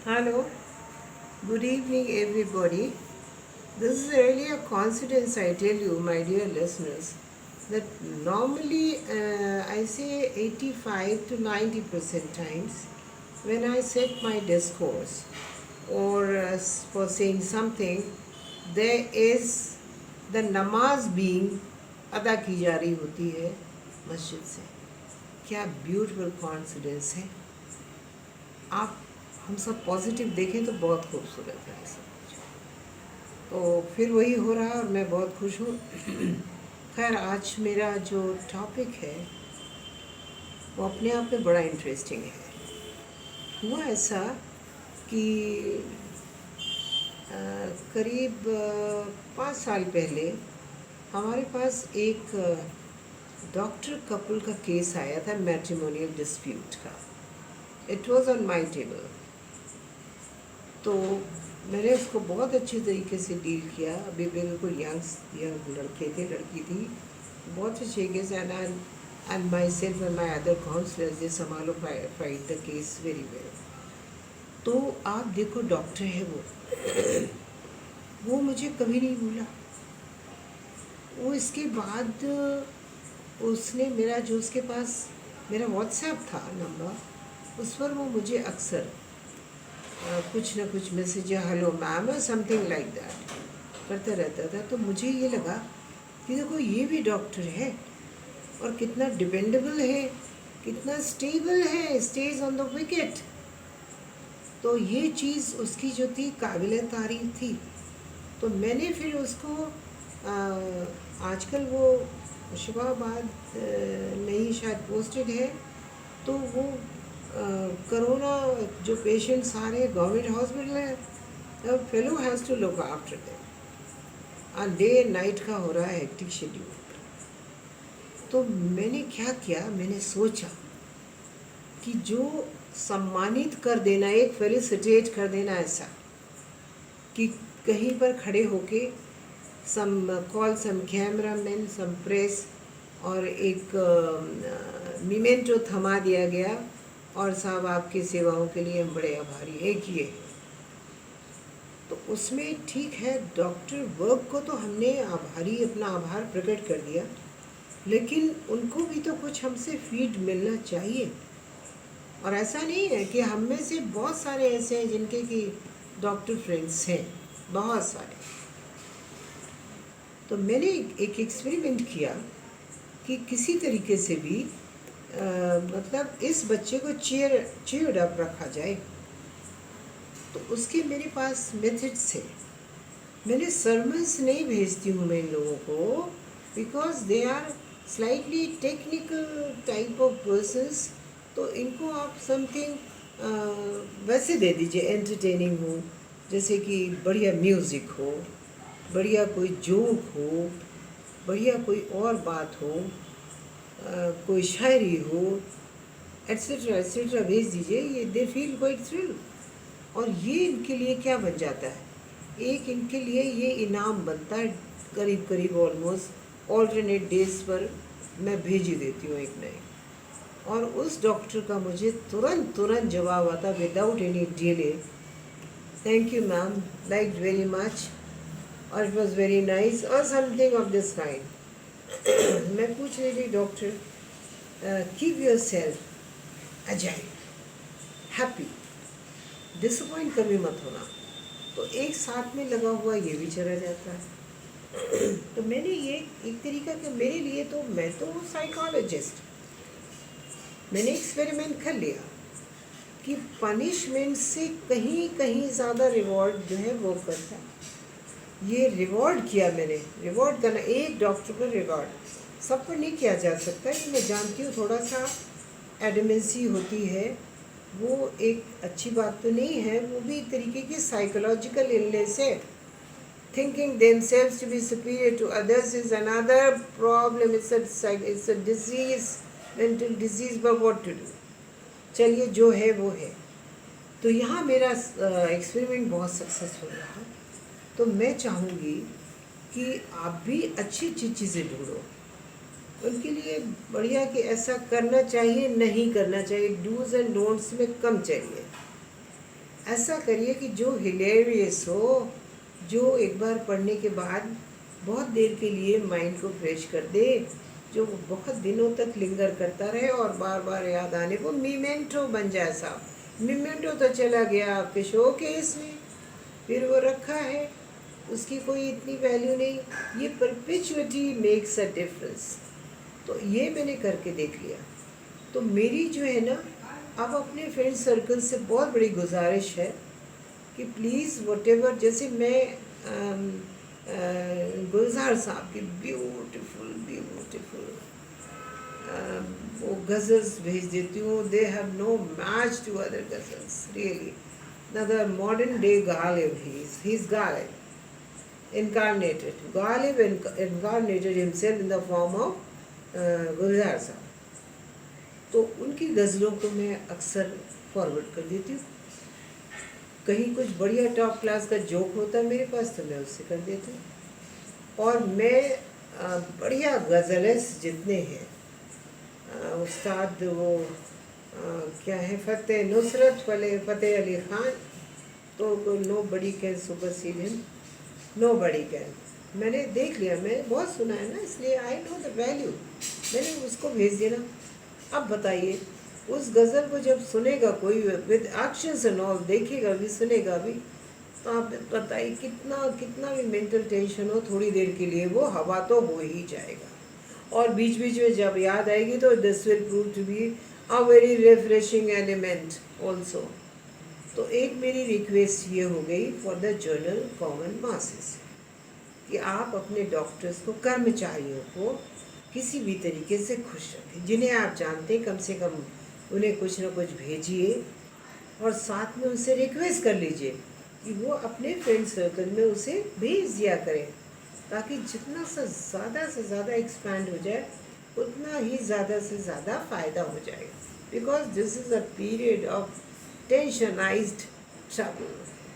Hello, good evening, everybody. This is really a coincidence, I tell you, my dear listeners, that normally I say 85 to 90% times when I set my discourse or for saying something, there is the namaz being अदा की जा रही होती है मस्जिद से. क्या beautiful coincidence है. आप हम सब पॉजिटिव देखें तो बहुत खूबसूरत है ऐसा. तो फिर वही हो रहा है और मैं बहुत खुश हूँ. खैर, आज मेरा जो टॉपिक है वो अपने आप में बड़ा इंटरेस्टिंग है. हुआ ऐसा कि करीब 5 साल पहले हमारे पास एक डॉक्टर कपल का केस आया था, मैट्रिमोनियल डिस्प्यूट का. It was on my table. तो मैंने उसको बहुत अच्छी तरीके से डील किया. अभी बिल्कुल यंग लड़के थे, लड़की थी. बहुत अच्छे तरीके से and myself and my other counselors they समालो fight the case very well. तो आप देखो, डॉक्टर है वो मुझे कभी नहीं भूला. वो इसके बाद उसने मेरा जो उसके पास मेरा व्हाट्सएप था नंबर, उस पर वो मुझे अक्सर कुछ ना कुछ मैसेज, हेलो मैम और समथिंग लाइक दैट करता रहता था. तो मुझे ये लगा कि देखो, ये भी डॉक्टर है और कितना डिपेंडेबल है, कितना स्टेबल है, स्टेज ऑन द विकेट. तो ये चीज़ उसकी जो थी काबिल तारीफ थी. तो मैंने फिर उसको आजकल वो शुभाबाद नई शायद पोस्टेड है. तो वो कोरोना जो पेशेंट सारे गवर्नमेंट हॉस्पिटल है, fellow has to look after them. और डे एंड नाइट का हो रहा है हेक्टिक शेड्यूल. तो मैंने क्या किया, मैंने सोचा कि जो सम्मानित कर देना, एक फेलिसिटेट कर देना, ऐसा कि कहीं पर खड़े होके सम कॉल सम कैमरा मैन, सम प्रेस, और एक मीमेंटो थमा दिया गया, और साहब आपकी सेवाओं के लिए हम बड़े आभारी हैं, एक ये. तो उसमें ठीक है, डॉक्टर वर्क को तो हमने आभारी, अपना आभार प्रकट कर दिया, लेकिन उनको भी तो कुछ हमसे फीड मिलना चाहिए. और ऐसा नहीं है कि हम में से बहुत सारे ऐसे हैं जिनके कि डॉक्टर फ्रेंड्स हैं, बहुत सारे. तो मैंने एक एक्सपेरिमेंट किया कि किसी तरीके से भी मतलब इस बच्चे को चीयर्ड अप रखा जाए. तो उसके मेरे पास मेथड्स थे. मैंने सर्मन्स नहीं भेजती हूँ मैं इन लोगों को, because they are slightly technical type of persons. तो इनको आप समथिंग वैसे दे दीजिए, एंटरटेनिंग हो, जैसे कि बढ़िया म्यूज़िक हो, बढ़िया कोई जोक हो, बढ़िया कोई और बात हो, कोई शायरी हो, एट्सेट्रा एट्सेट्रा भेज दीजिए. ये दे फील क्वाइट थ्रिल. और ये इनके लिए क्या बन जाता है, एक इनके लिए ये इनाम बनता है. करीब करीब ऑलमोस्ट ऑल्टरनेट डेज पर मैं भेज ही देती हूँ एक नए. और उस डॉक्टर का मुझे तुरंत जवाब आता, without any delay, thank you ma'am, like very much, और इट वॉज वेरी नाइस, और समथिंग ऑफ दिस काइंड. मैं पूछ रही थी, doctor keep your self agile, happy, disappoint कभी मत होना. तो एक साथ में लगा हुआ ये भी चला जाता है. तो मैंने ये एक तरीका कि मेरे लिए तो, मैं तो साइकोलॉजिस्ट, मैंने एक्सपेरिमेंट कर लिया कि पनिशमेंट से कहीं कहीं ज़्यादा रिवॉर्ड जो है वो करता है. ये रिवॉर्ड किया मैंने. रिवॉर्ड करना, एक डॉक्टर को रिवॉर्ड सब पर नहीं किया जा सकता है. मैं जानती हूँ थोड़ा सा एडमेंसी होती है, वो एक अच्छी बात तो नहीं है, वो भी एक तरीके की साइकोलॉजिकल इलनेस है. Thinking themselves to be superior to others is another problem. It's a disease, mental disease, but what to do. चलिए, जो है वो है. तो यहाँ मेरा एक्सपेरिमेंट बहुत सक्सेसफुल रहा. तो मैं चाहूँगी कि आप भी अच्छी अच्छी चीज़ें ढूंढो उनके लिए. बढ़िया कि ऐसा करना चाहिए, नहीं करना चाहिए, डूज एंड डोंट्स में कम चाहिए. ऐसा करिए कि जो हिलेरियस हो, जो एक बार पढ़ने के बाद बहुत देर के लिए माइंड को फ्रेश कर दे, जो बहुत दिनों तक लिंगर करता रहे और बार बार याद आने को मीमेंटो बन जाए साहब। मीमेंटो तो चला गया आपके शो केस में, फिर वो रखा है, उसकी कोई इतनी वैल्यू नहीं। ये परपेचुअलिटी मेक्स अ डिफरेंस। तो ये मैंने करके देख लिया। तो मेरी जो है ना, अब अपने फ्रेंड सर्कल से बहुत बड़ी गुजारिश है कि प्लीज़ वटेवर, जैसे मैं गुलजार साहब की ब्यूटीफुल ब्यूटीफुल वो गज़ल्स भेज देती हूँ। They have no match to other गज़ल्स really. another modern day Ghalib, he's Ghalib incarnated. Ghalib incarnated himself in the form of गुलजार साहब। तो उनकी गज़लों को मैं अक्सर फॉरवर्ड कर देती हूँ। कहीं कुछ बढ़िया टॉप क्लास का जोक होता है मेरे पास तो मैं उससे कर देती हूँ। और मैं बढ़िया गज़लेस जितने हैं, उस्ताद वो क्या है, फ़तेह नुसरत फ़तेह अली ख़ान, तो nobody can supersede him, nobody can. मैंने देख लिया, मैंने बहुत सुना है ना, इसलिए आई नो द वैल्यू। मैंने उसको भेज दिया ना। अब बताइए, उस गज़ल को जब सुनेगा कोई विद एक्शंस एंड ऑल, देखेगा भी सुनेगा भी, तो आप बताइए कितना कितना भी मेंटल टेंशन हो, थोड़ी देर के लिए वो हवा तो हो ही जाएगा। और बीच बीच में जब याद आएगी तो this will prove to be a very refreshing element also. तो एक मेरी रिक्वेस्ट ये हो गई for the general common masses कि आप अपने डॉक्टर्स को, कर्मचारियों को किसी भी तरीके से खुश रखें। जिन्हें आप जानते हैं कम से कम उन्हें कुछ ना कुछ भेजिए, और साथ में उनसे रिक्वेस्ट कर लीजिए कि वो अपने फ्रेंड सर्कल में उसे भेज दिया करें, ताकि जितना से ज़्यादा एक्सपैंड हो जाए उतना ही ज़्यादा से ज़्यादा फ़ायदा हो जाएगा। Because this is a period of tensionised trouble.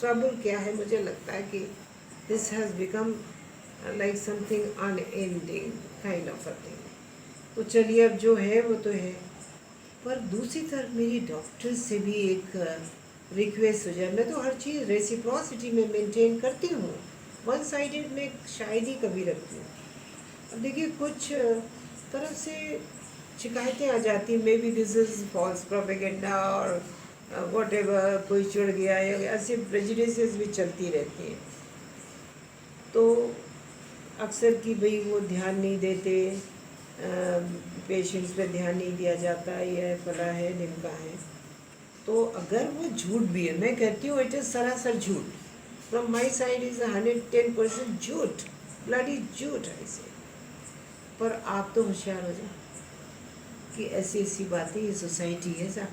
Trouble क्या है, मुझे लगता है कि this has become like something unending kind of a thing. तो चलिए, अब जो है वो तो है। पर दूसरी तरफ मेरी डॉक्टर से भी एक रिक्वेस्ट हो जाए। मैं तो हर चीज़ रेसिप्रोसिटी में मेंटेन करती हूँ, वन साइडेड में शायद ही कभी रखती हूँ। अब देखिए, कुछ तरफ से शिकायतें आ जाती, maybe this is false propaganda और वॉट एवर, कोई चिढ़ गया, या ऐसे प्रेजुडिसेस भी चलती रहती हैं। तो अक्सर कि भाई वो ध्यान नहीं देते, पेशेंट्स पे ध्यान नहीं दिया जाता, यह फला है ढिमका है। तो अगर वो झूठ भी है, मैं कहती हूँ इट इज़ सरासर झूठ, फ्रॉम माई साइड इज़ 110% झूठ, ब्लडी झूठ ऐसे। पर आप तो होशियार हो जाए कि ऐसी ऐसी बातें, ये सोसाइटी है साहब,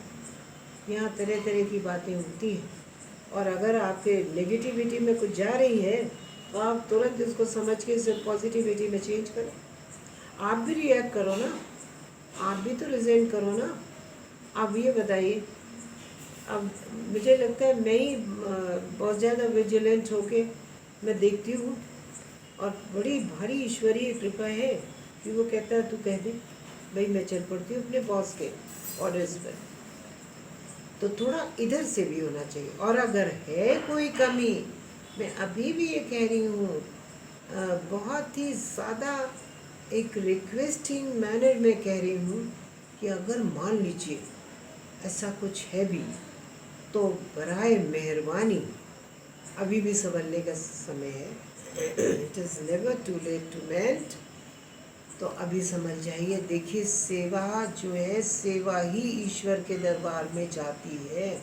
यहाँ तरह तरह की बातें होती हैं। और अगर आपके नेगेटिविटी में कुछ जा रही है तो आप तुरंत इसको समझ के इसे पॉजिटिविटी में चेंज करो। आप भी रिएक्ट करो ना, आप भी तो रिजेंट करो ना। आप ये बताइए, अब मुझे लगता है मैं ही बहुत ज़्यादा विजिलेंट होके मैं देखती हूँ, और बड़ी भारी ईश्वरीय कृपा है कि वो कहता है तू कह दे भाई, मैं चल पड़ती हूँ अपने बॉस के ऑर्डर्स पर। तो थोड़ा इधर से भी होना चाहिए। और अगर है कोई कमी, मैं अभी भी ये कह रही हूँ, बहुत ही ज़्यादा एक रिक्वेस्टिंग मैनर में कह रही हूँ कि अगर मान लीजिए ऐसा कुछ है भी, तो बराए मेहरबानी अभी भी संभलने का समय है। It is never too late to mend. तो अभी समझ जाइए। देखिए, सेवा जो है, सेवा ही ईश्वर के दरबार में जाती है।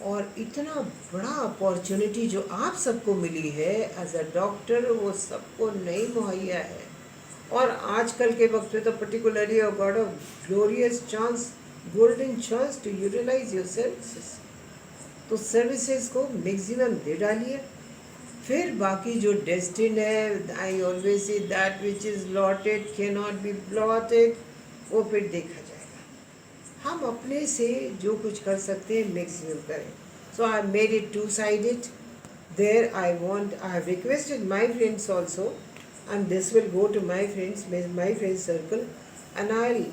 और इतना बड़ा अपॉर्चुनिटी जो आप सबको मिली है एज अ डॉक्टर, वो सबको नहीं मुहैया है। और आजकल के वक्त में तो particularly god a glorious chance, golden chance to utilise your services. तो सर्विसेज को मैक्सिमम दे डालिए। फिर बाकी जो डेस्टिन है, I always say that which is lotted can not be blotted, वो फिर देखा जाएगा। हम अपने से जो कुछ कर सकते हैं मैक्सिमम करें। So I made it two sided. There I want, I have requested my friends also, and this will go to my friends, my friend circle, and I'll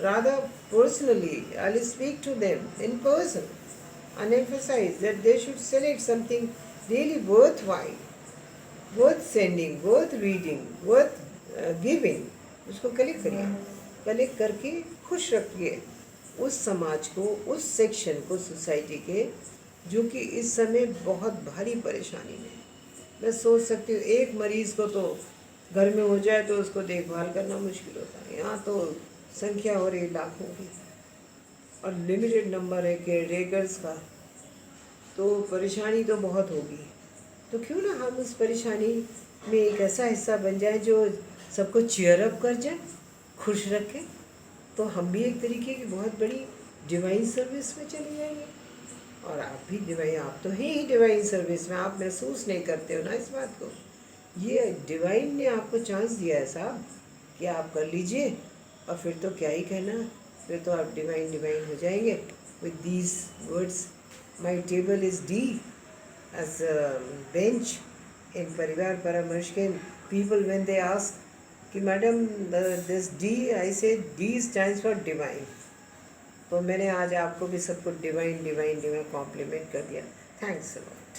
rather personally, I'll speak to them in person and emphasize that they should select something really worthwhile, worth sending, worth reading, worth giving. उसको collect करिए, collect करके खुश रखिए उस समाज को, उस section को सोसाइटी के, जो कि इस समय बहुत भारी परेशानी में। मैं सोच सकती हूँ एक मरीज़ को तो घर में हो जाए तो उसको देखभाल करना मुश्किल होता है, यहाँ तो संख्या हो रही लाखों की और लिमिटेड नंबर है केयर टेकर्स का, तो परेशानी तो बहुत होगी। तो क्यों ना हम उस परेशानी में एक ऐसा हिस्सा बन जाए जो सबको चीयर अप कर जाए, खुश रखे, तो हम भी एक तरीके की बहुत बड़ी डिवाइन सर्विस में चले जाएंगे। और आप भी डिवाइन, आप तो हैं ही डिवाइन सर्विस में, आप महसूस नहीं करते हो ना इस बात को। ये डिवाइन ने आपको चांस दिया है साहब कि आप कर लीजिए, और फिर तो क्या ही कहना, फिर तो आप डिवाइन डिवाइन हो जाएंगे। With these words, my table is D as a bench in परिवार परामर्श के पीपल व्हेन दे आस्क कि madam this D, I say D stands for divine. तो मैंने आज आपको भी सबको डिवाइन डिवाइन डिवाइन कॉम्प्लीमेंट कर दिया। Thanks a lot.